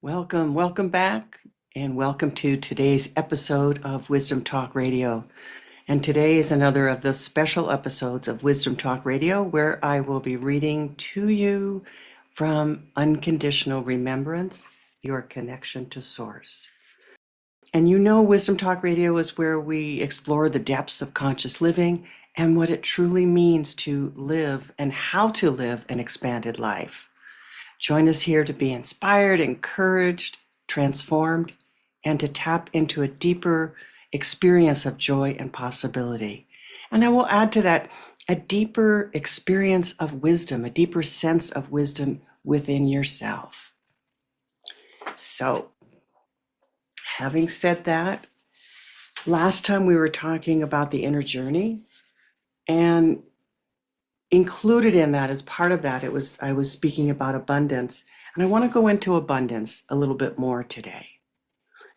Welcome back, and welcome to today's episode of Wisdom Talk Radio. And today is another of the special episodes of Wisdom Talk Radio where I will be reading to you from Unconditional Remembrance, Your Connection to Source. And you know, Wisdom Talk Radio is where we explore the depths of conscious living and what it truly means to live and how to live an expanded life. Join us here to be inspired, encouraged, transformed, and to tap into a deeper experience of joy and possibility. And I will add to that a deeper experience of wisdom, a deeper sense of wisdom within yourself. So, having said that, last time we were talking about the inner journey, and included in that, as part of that, I was speaking about abundance, and I want to go into abundance a little bit more today.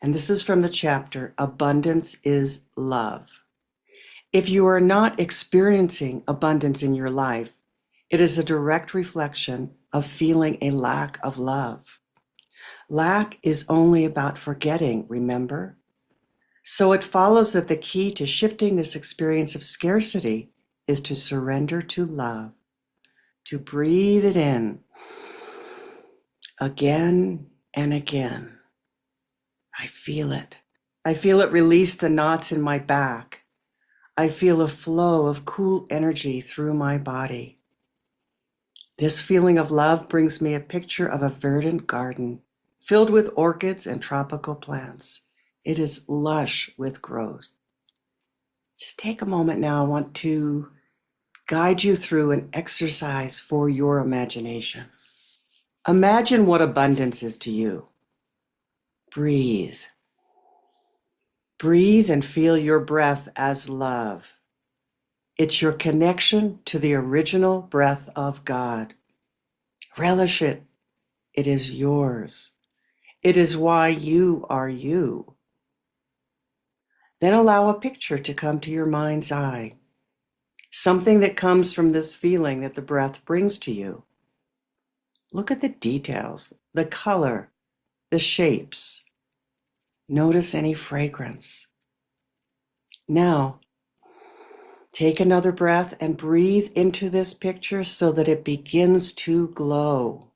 And this is from the chapter, Abundance is Love. If you are not experiencing abundance in your life, it is a direct reflection of feeling a lack of love. Lack is only about forgetting, remember? So it follows that the key to shifting this experience of scarcity is to surrender to love, to breathe it in again and again. I feel it. I feel it release the knots in my back. I feel a flow of cool energy through my body. This feeling of love brings me a picture of a verdant garden filled with orchids and tropical plants. It is lush with growth. Just take a moment now. I want to guide you through an exercise for your imagination. Imagine what abundance is to you. Breathe. Breathe and feel your breath as love. It's your connection to the original breath of God. Relish it. It is yours. It is why you are you. Then allow a picture to come to your mind's eye. Something that comes from this feeling that the breath brings to you. Look at the details, the color, the shapes. Notice any fragrance. Now, take another breath and breathe into this picture so that it begins to glow.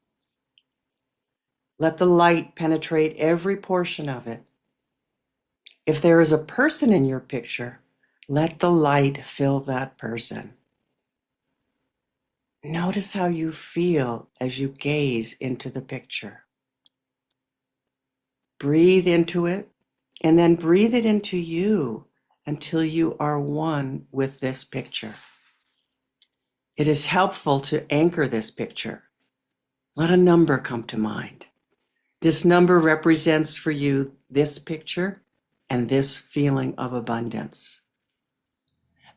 Let the light penetrate every portion of it. If there is a person in your picture, let the light fill that person. Notice how you feel as you gaze into the picture. Breathe into it, and then breathe it into you until you are one with this picture. It is helpful to anchor this picture. Let a number come to mind. This number represents for you this picture and this feeling of abundance.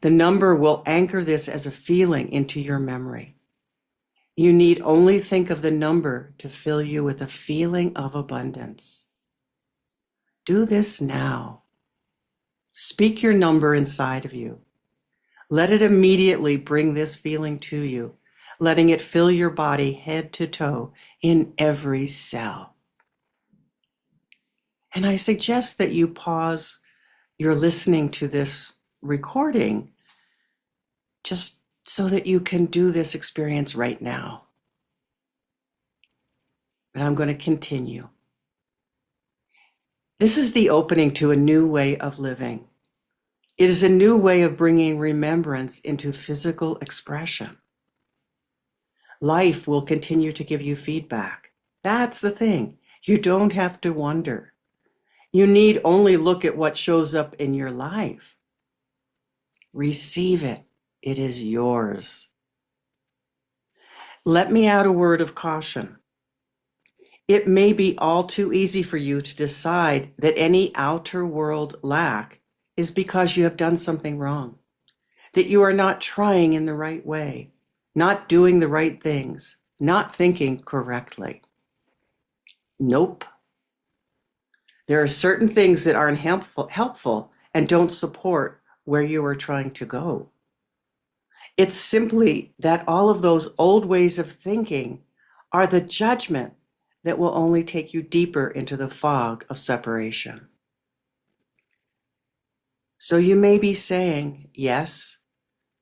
The number will anchor this as a feeling into your memory. You need only think of the number to fill you with a feeling of abundance. Do this now. Speak your number inside of you. Let it immediately bring this feeling to you, letting it fill your body head to toe in every cell. And I suggest that you pause your listening to this recording just so that you can do this experience right now. But I'm going to continue. This is the opening to a new way of living. It is a new way of bringing remembrance into physical expression. Life will continue to give you feedback. That's the thing. You don't have to wonder. You need only look at what shows up in your life. Receive it. It is yours. Let me add a word of caution. It may be all too easy for you to decide that any outer world lack is because you have done something wrong, that you are not trying in the right way, not doing the right things, not thinking correctly. Nope. There are certain things that aren't helpful and don't support where you are trying to go. It's simply that all of those old ways of thinking are the judgment that will only take you deeper into the fog of separation. So you may be saying, yes,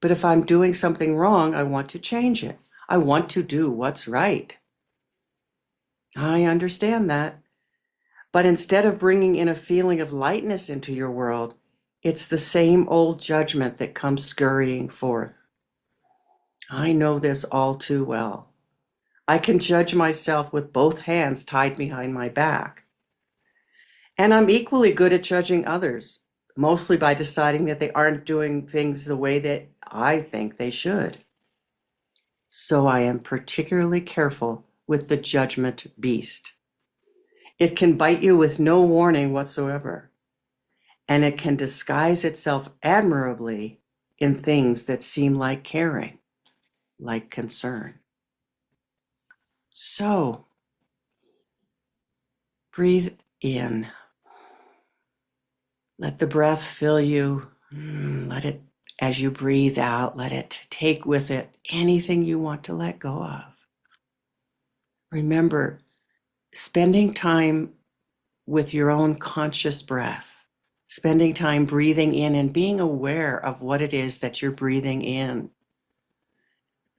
but if I'm doing something wrong, I want to change it. I want to do what's right. I understand that. But instead of bringing in a feeling of lightness into your world, it's the same old judgment that comes scurrying forth. I know this all too well. I can judge myself with both hands tied behind my back. And I'm equally good at judging others, mostly by deciding that they aren't doing things the way that I think they should. So I am particularly careful with the judgment beast. It can bite you with no warning whatsoever, and it can disguise itself admirably in things that seem like caring, like concern. So, breathe in. Let the breath fill you. Let it, as you breathe out, let it take with it anything you want to let go of. Remember, spending time with your own conscious breath, spending time breathing in and being aware of what it is that you're breathing in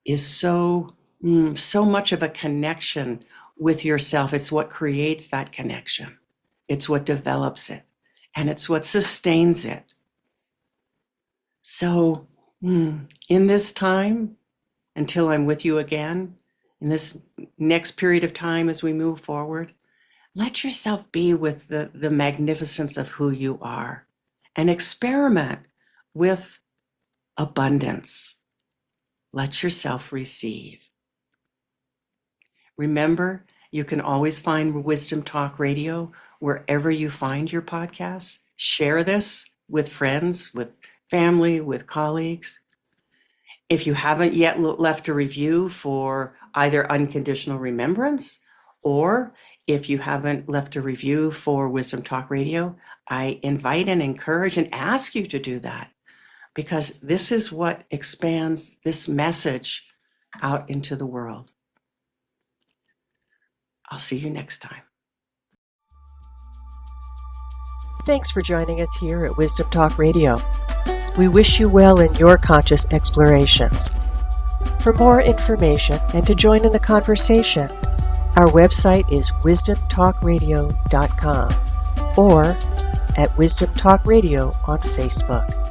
is so much of a connection with yourself. It's what creates that connection. It's what develops it. And it's what sustains it. So in this time, until I'm with you again, in this next period of time as we move forward, let yourself be with the magnificence of who you are and experiment with abundance. Let yourself receive. Remember, you can always find Wisdom Talk Radio wherever you find your podcasts. Share this with friends, with family, with colleagues. If you haven't yet left a review for either Unconditional Remembrance, or if you haven't left a review for Wisdom Talk Radio, I invite and encourage and ask you to do that, because this is what expands this message out into the world. I'll see you next time. Thanks for joining us here at Wisdom Talk Radio. We wish you well in your conscious explorations. For more information and to join in the conversation, our website is wisdomtalkradio.com or at Wisdom Talk Radio on Facebook.